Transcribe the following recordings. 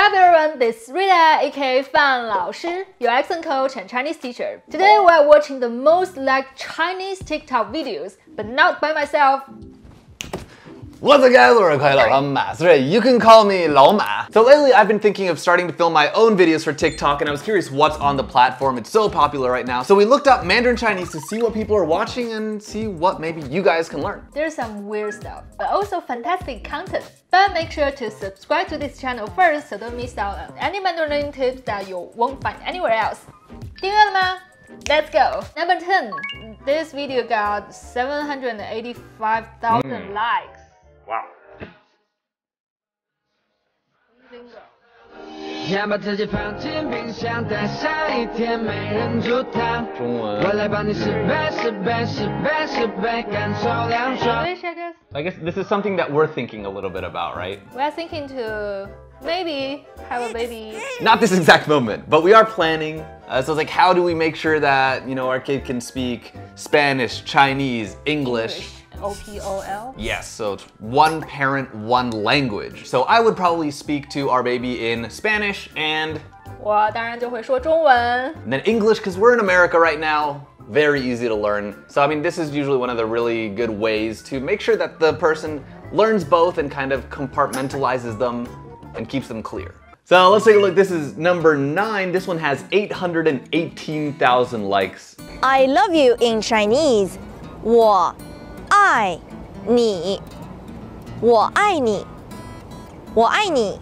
up everyone, this is Rita aka Fàn Lǎoshī, your accent coach and Chinese teacher. Today we are watching the most liked Chinese TikTok videos, but not by myself. What's up guys, you can call me Lao Ma. So lately I've been thinking of starting to film my own videos for TikTok and I was curious what's on the platform. It's so popular right now. So we looked up Mandarin Chinese to see what people are watching and see what maybe you guys can learn. There's some weird stuff, but also fantastic content. But make sure to subscribe to this channel first so don't miss out on any Mandarin tips that you won't find anywhere else. 订阅了吗? Let's go! Number 10. This video got 785,000 likes. Wow. 先把自己放进冰箱，待下一天没人阻挡。中文。我来帮你10倍感受凉爽。 I guess this is something that we're thinking a little bit about, right? We're thinking to maybe have a baby. Not this exact moment, but we are planning. So it's like, how do we make sure that, you know, our kid can speak Spanish, Chinese, English. OPOL? Yes, so it's one parent, one language. So I would probably speak to our baby in Spanish and 我当然就会说中文 and then English, because we're in America right now. Very easy to learn. So I mean, this is usually one of the really good ways to make sure that the person learns both and kind of compartmentalizes them and keeps them clear. So let's take a look. This is number 9. This one has 818,000 likes. I love you in Chinese. 我爱你，我爱你，我爱你。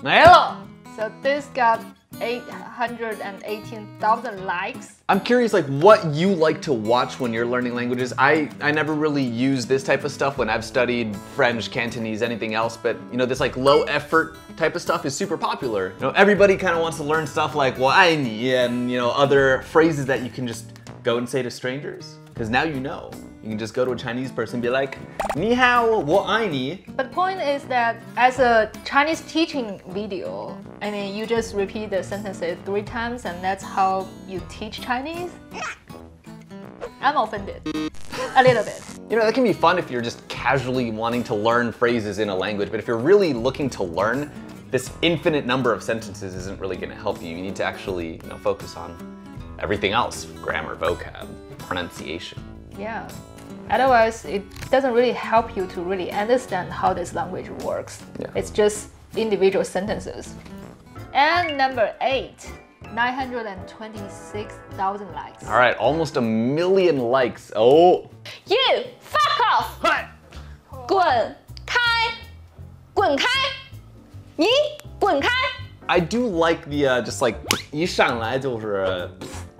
来了。 So this got 818,000 likes. I'm curious, like, what you like to watch when you're learning languages. I never really use this type of stuff when I've studied French, Cantonese, anything else, but you know, this like low effort type of stuff is super popular. You know, everybody kind of wants to learn stuff like 我爱你 and you know, other phrases that you can just go and say to strangers. Because now you know. You can just go to a Chinese person and be like, 你好，我爱你. But the point is that as a Chinese teaching video, I mean, you just repeat the sentences 3 times and that's how you teach Chinese? I'm offended. A little bit. You know, that can be fun if you're just casually wanting to learn phrases in a language, but if you're really looking to learn, this infinite number of sentences isn't really going to help you. You need to actually, you know, focus on everything else. Grammar, vocab, pronunciation. Yeah. Otherwise, it doesn't really help you to really understand how this language works. Yeah. It's just individual sentences. And number 8, 926,000 likes. All right, almost 1 million likes. Oh. You fuck off! 滚开！滚开！你滚开！ I do like the just like 一上来就是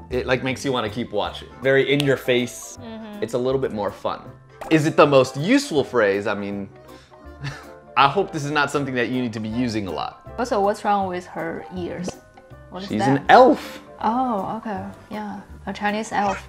it like makes you want to keep watching. Very in your face. It's a little bit more fun. Is it the most useful phrase? I mean, I hope this is not something that you need to be using a lot. Also, what's wrong with her ears? What is She's that? an elf. Oh, okay. Yeah, a Chinese elf.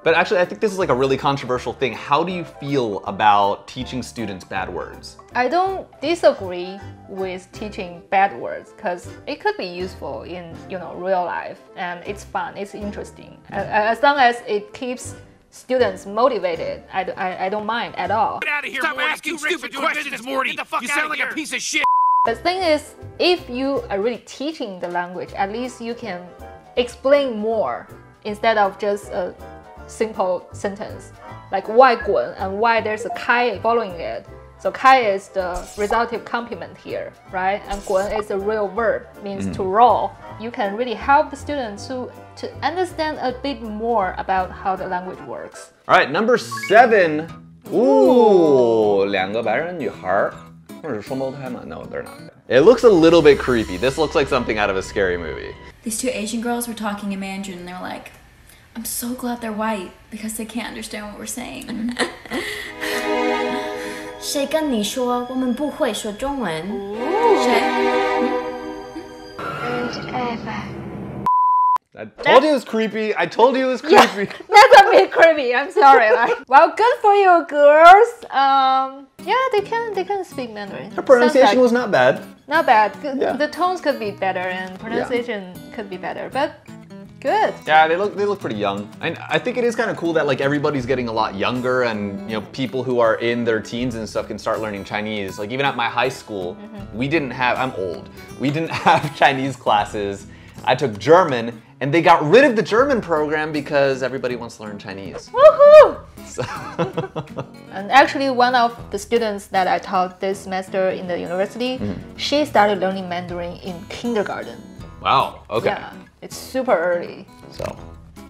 But actually, I think this is like a really controversial thing. How do you feel about teaching students bad words? I don't disagree with teaching bad words because it could be useful in, you know, real life and it's fun, it's interesting. As long as it keeps students motivated, I don't mind at all. Get out of here, Stop Morty. Asking stupid questions, Morty. Get the fuck you sound like a piece of shit. The thing is, if you are really teaching the language, at least you can explain more instead of just a simple sentence like 外滚 and why there's a 开 following it. So 开 is the resultive complement here, right? And 滚 is a real verb, means to roll. You can really help the students to understand a bit more about how the language works. All right, number 7. Ooh, 2个白人女孩。或者是双胞胎吗? No, they're not. It looks a little bit creepy. This looks like something out of a scary movie. These 2 Asian girls were talking in Mandarin and they were like, I'm so glad they're white because they can't understand what we're saying. 谁跟你说我们不会说中文？谁？ I told you it was creepy. I told you it was creepy. Yeah, that's a bit creepy. I'm sorry. Well, good for you, girls. Yeah, they can speak Mandarin. Her pronunciation was not bad. Not bad. Yeah. The tones could be better and pronunciation could be better, but Good. Yeah, they look pretty young. And I think it is kind of cool that like everybody's getting a lot younger, and you know, people who are in their teens and stuff can start learning Chinese. Like even at my high school, we didn't have, I'm old, we didn't have Chinese classes. I took German, and they got rid of the German program because everybody wants to learn Chinese. Woohoo! So And actually, one of the students that I taught this semester in the university, she started learning Mandarin in kindergarten. wow, okay. Yeah, it's super early. So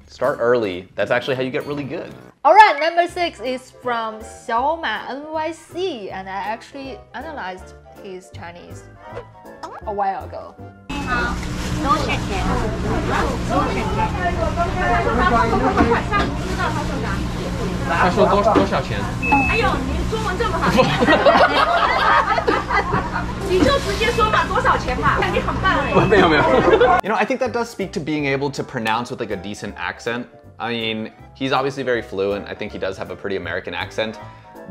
start early. That's actually how you get really good. All right, number 6 is from Xiaoma NYC, and I actually analyzed his Chinese a while ago. 多少钱？他说多少钱？哎呦，你中文这么好，你就直接说嘛，多少钱嘛？你很棒哎。没有没有。You know, I think that does speak to being able to pronounce with like a decent accent. I mean, he's obviously very fluent. I think he does have a pretty American accent,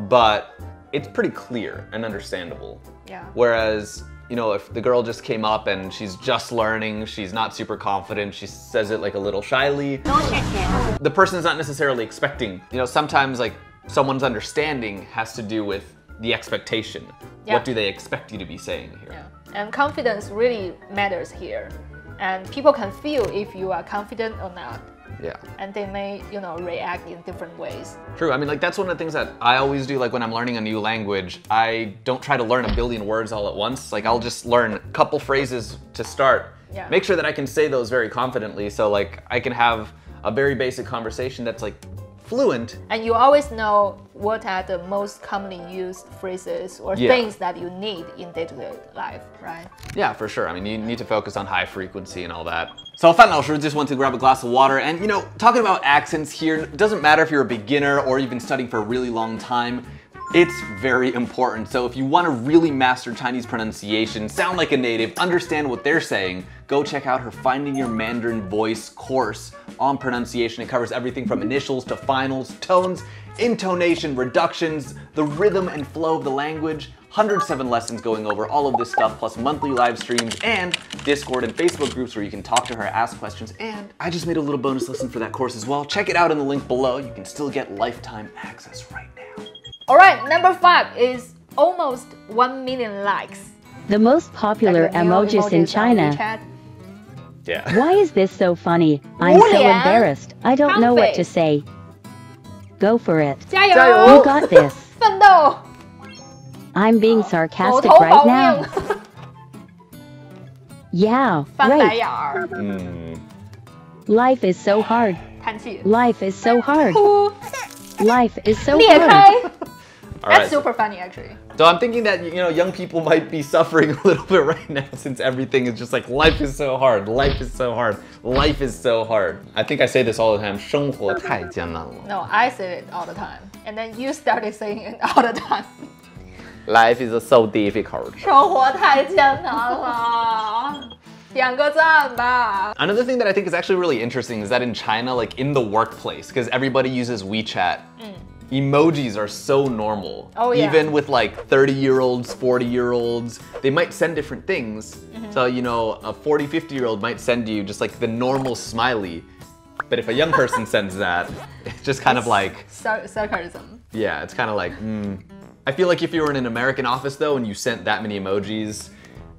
but it's pretty clear and understandable. Yeah. Whereas, you know, if the girl just came up and she's just learning, she's not super confident, she says it like a little shyly, 多少钱？ the person's not necessarily expecting. You know, sometimes like someone's understanding has to do with the expectation. Yeah. What do they expect you to be saying here? Yeah. And confidence really matters here. And people can feel if you are confident or not. Yeah. And they may, you know, react in different ways. True. I mean, like that's one of the things that I always do. Like when I'm learning a new language, I don't try to learn a billion words all at once. Like I'll just learn a couple phrases to start. Yeah. Make sure that I can say those very confidently, so like I can have a very basic conversation that's like fluent. And you always know what are the most commonly used phrases or Yeah. things that you need in day-to-day life, right? Yeah, for sure. I mean, you need to focus on high frequency and all that. So Fàn Lǎoshī just went to grab a glass of water, and you know, talking about accents here, it doesn't matter if you're a beginner or you've been studying for a really long time. It's very important. So if you want to really master Chinese pronunciation, sound like a native, understand what they're saying, go check out her Finding Your Mandarin Voice course on pronunciation. It covers everything from initials to finals, tones, intonation, reductions, the rhythm and flow of the language. 107 lessons going over all of this stuff, plus monthly live streams and Discord and Facebook groups where you can talk to her, ask questions, and I just made a little bonus lesson for that course as well. Check it out in the link below. You can still get lifetime access right now. All right, number 5 is almost 1 million likes. The most popular Like the new emojis in on China. WeChat. Yeah. Why is this so funny? I'm so Julian, embarrassed. I don't know what to Fanface. say. Go for it. 加油！ You got this. 奋斗！ I'm being 口 sarcastic 头 right 保 now. 命， Yeah, 翻白 right. 眼儿， Life is so hard. 叹气， Life is so hard. 哭， Life is so 裂 hard. 开。 All That's right. super funny, actually. So I'm thinking that, you know, young people might be suffering a little bit right now since everything is just like, life is so hard, life is so hard, life is so hard. I think I say this all the time, 生活太艰难了. No, I say it all the time, and then you started saying it all the time. Life is so difficult. 生活太艰难了，点个赞吧。 Another thing that I think is actually really interesting is that in China, like in the workplace, because everybody uses WeChat, emojis are so normal. Oh, yeah. Even with like 30-year-olds, 40-year-olds, they might send different things. So, you know, a 40, 50-year-old might send you just like the normal smiley. But if a young person sends that, it's just kind of like, Sarcasm. yeah, it's kind of like, I feel like if you were in an American office though, and you sent that many emojis,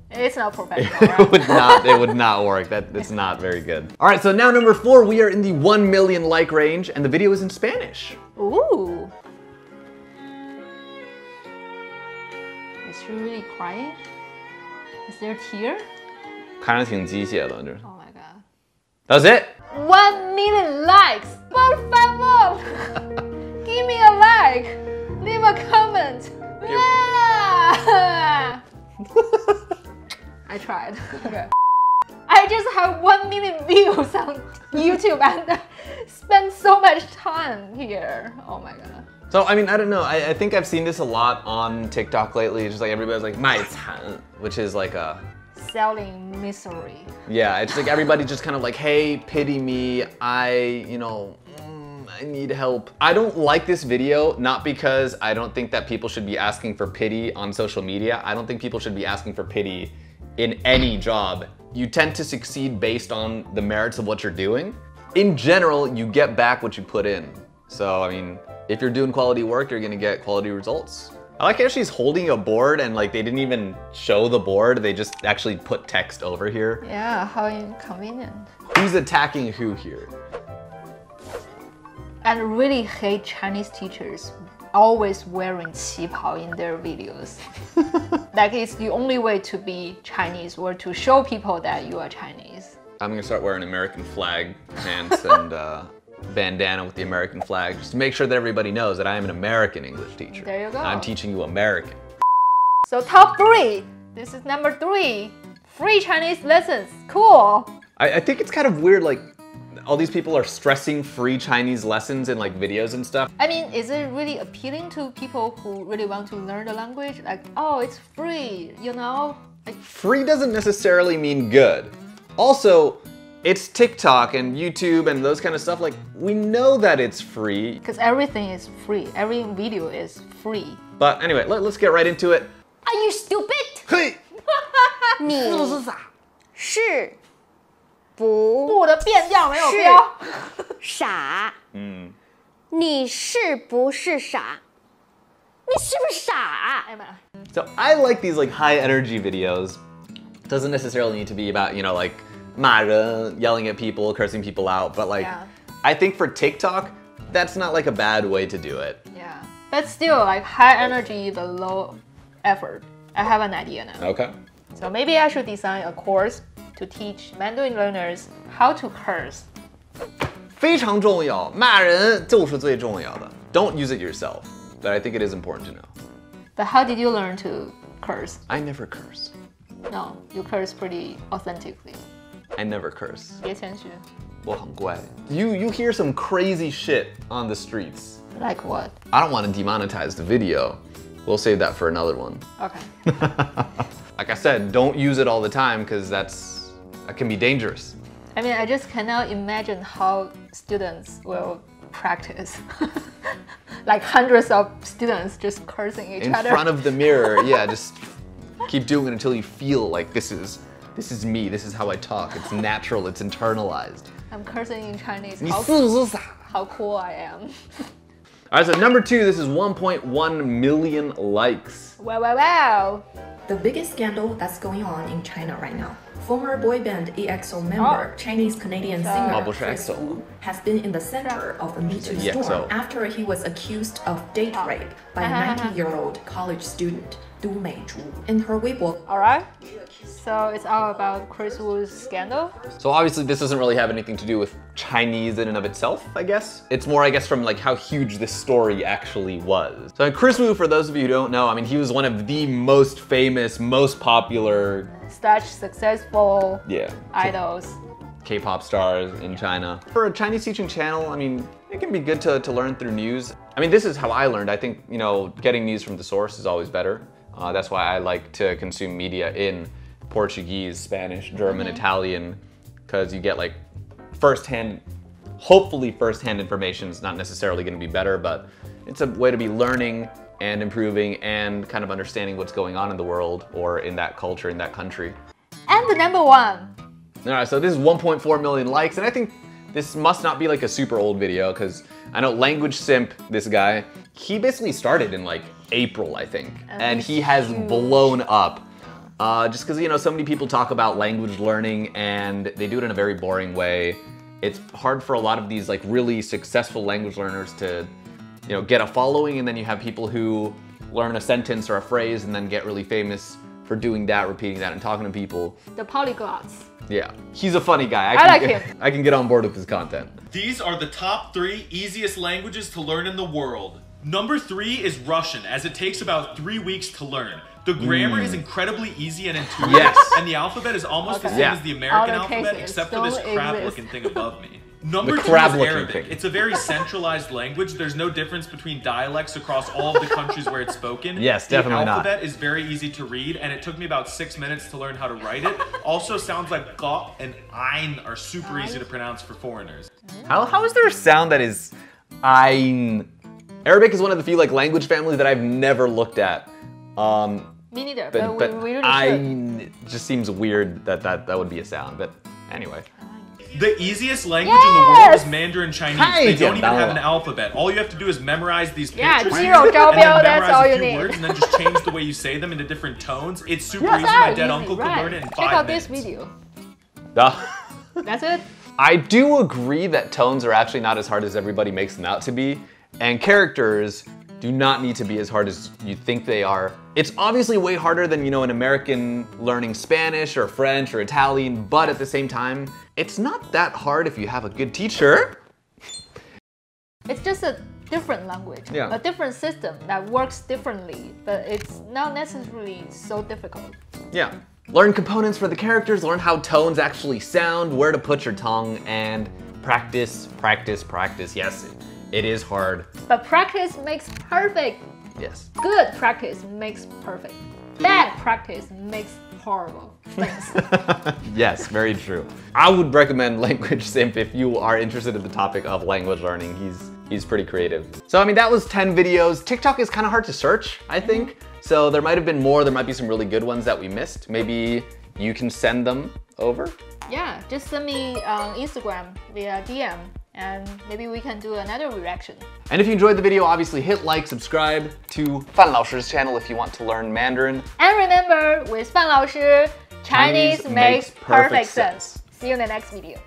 It's not professional, it right? would not work. It's not very good. All right, so now number 4, we are in the 1 million like range, and the video is in Spanish. Ooh. Is she really crying? Is there a tear? 看着挺机械的，就是。 Oh my god. That's it. 1 million likes! Por favor! Give me a like! Leave a comment! Ah! I tried. Okay. I just have 1 million views on YouTube and spend so much time here. Oh my god. So, I mean, I don't know. I think I've seen this a lot on TikTok lately. It's just like everybody's like, 卖惨, which is like a... Selling misery. Yeah, it's like everybody just kind of like, hey, pity me. I need help. I don't like this video, not because I don't think that people should be asking for pity on social media. I don't think people should be asking for pity in any job you tend to succeed based on the merits of what you're doing. In general, you get back what you put in. So, I mean, if you're doing quality work, you're gonna get quality results. I like how she's holding a board and like they didn't even show the board, they just actually put text over here. Yeah, how inconvenient. Who's attacking who here? And really hate Chinese teachers always wearing 旗袍 in their videos. Like it's the only way to be Chinese or to show people that you are Chinese. I'm gonna start wearing American flag pants and bandana with the American flag just to make sure that everybody knows that I am an American English teacher. There you go. I'm teaching you American. So top 3. This is number 3. Free Chinese lessons. Cool. I think it's kind of weird, like all these people are stressing free Chinese lessons in like videos and stuff. I mean, is it really appealing to people who really want to learn the language? Like, oh, it's free, you know? Like, free doesn't necessarily mean good. Also, it's TikTok and YouTube and those kind of stuff. Like, we know that it's free. because everything is free. Every video is free. But anyway, let's get right into it. Are you stupid? Hey! 你是不不的变调没有标。傻？你是不是傻？你是不是傻？ So I like these like high energy videos. Doesn't necessarily need to be about, you know, like 骂人, yelling at people, cursing people out, but like, Yeah. I think for TikTok, that's not like a bad way to do it. Yeah, but still, like high energy, the low effort. I have an idea now. Okay. So maybe I should design a course to teach Mandarin learners how to curse. 非常重要，骂人就是最重要的. Don't use it yourself, but I think it is important to know. But how did you learn to curse? I never curse. No, you curse pretty authentically. I never curse. 别谦虚。我很乖. You hear some crazy shit on the streets. Like what? I don't want to demonetize the video. We'll save that for another one. Okay. Like I said, don't use it all the time because that can be dangerous. I mean, I just cannot imagine how students will practice. Like hundreds of students just cursing each In other. front of the mirror, yeah, just keep doing it until you feel like this is me, this is how I talk. It's natural, it's internalized. I'm cursing in Chinese. 你是不是傻? How cool I am. Alright, so number 2, this is 1.1 million likes. Wow. The biggest scandal that's going on in China right now. Former boy band EXO member, Chinese-Canadian singer Chris Wu, has been in the center of a Me Too storm after he was accused of date rape by a 90-year-old college student, Du Meizhu. In her Weibo, Alright. So it's all about Chris Wu's scandal? So obviously this doesn't really have anything to do with Chinese in and of itself, I guess. It's more, I guess, from like how huge this story actually was. So Chris Wu, for those of you who don't know, I mean, he was one of the most famous, most popular, such successful idols. K-pop stars in China. For a Chinese teaching channel, I mean, it can be good to learn through news. I mean, this is how I learned. I think, you know, getting news from the source is always better. That's why I like to consume media in Portuguese, Spanish, German, Italian, because you get like firsthand, hopefully firsthand information. Is not necessarily going to be better, but it's a way to be learning and improving and kind of understanding what's going on in the world or in that culture, in that country. And the number 1. Alright, so this is 1.4 million likes, and I think this must not be like a super old video, because I know Language Simp, this guy, he basically started in like April, I think, and he has blown up. Just because, you know, so many people talk about language learning and they do it in a very boring way. It's hard for a lot of these like really successful language learners to, you know, get a following, and then you have people who learn a sentence or a phrase and then get really famous for doing that, repeating that, and talking to people. The polyglots. Yeah, he's a funny guy. I like him. I can get on board with his content. These are the top 3 easiest languages to learn in the world. Number 3 is Russian, as it takes about 3 weeks to learn. The grammar is incredibly easy and intuitive, and the alphabet is almost the same as the American alphabet, except for this crab-looking thing above me. Number 2 is Arabic. It's a very centralized language. There's no difference between dialects across all of the countries where it's spoken. Yes, definitely not. The alphabet is very easy to read, and it took me about 6 minutes to learn how to write it. Also, sounds like qa and ein are super easy to pronounce for foreigners. How is there a sound that is ein? Arabic is one of the few like language families that I've never looked at. Me neither, but we really should. it just seems weird that would be a sound, but anyway. The easiest language in the world is Mandarin Chinese. They don't even have an alphabet. All you have to do is memorize these pictures here, and then memorize a few words, and then just change the way you say them into different tones. It's super easy. My dead uncle could learn it in 5 minutes. Check out this video. That's it. I do agree that tones are actually not as hard as everybody makes them out to be, and characters do not need to be as hard as you think they are. It's obviously way harder than, an American learning Spanish or French or Italian, but at the same time, it's not that hard if you have a good teacher. It's just a different language, a different system that works differently, but it's not necessarily so difficult. Yeah. Learn components for the characters, learn how tones actually sound, where to put your tongue, and practice, practice, practice. Yes, it is hard. But practice makes perfect. Yes. Good practice makes perfect. Bad practice makes horrible things. Yes, very true. I would recommend Language Simp if you are interested in the topic of language learning. He's pretty creative. So I mean, that was 10 videos. TikTok is kind of hard to search, I think. So there might have been more. There might be some really good ones that we missed. Maybe you can send them over. Yeah, just send me on Instagram via DM. And maybe we can do another reaction. And if you enjoyed the video, obviously hit like, subscribe to Fàn Lǎoshī's channel if you want to learn Mandarin. And remember, with Fàn Lǎoshī, Chinese makes perfect sense. See you in the next video.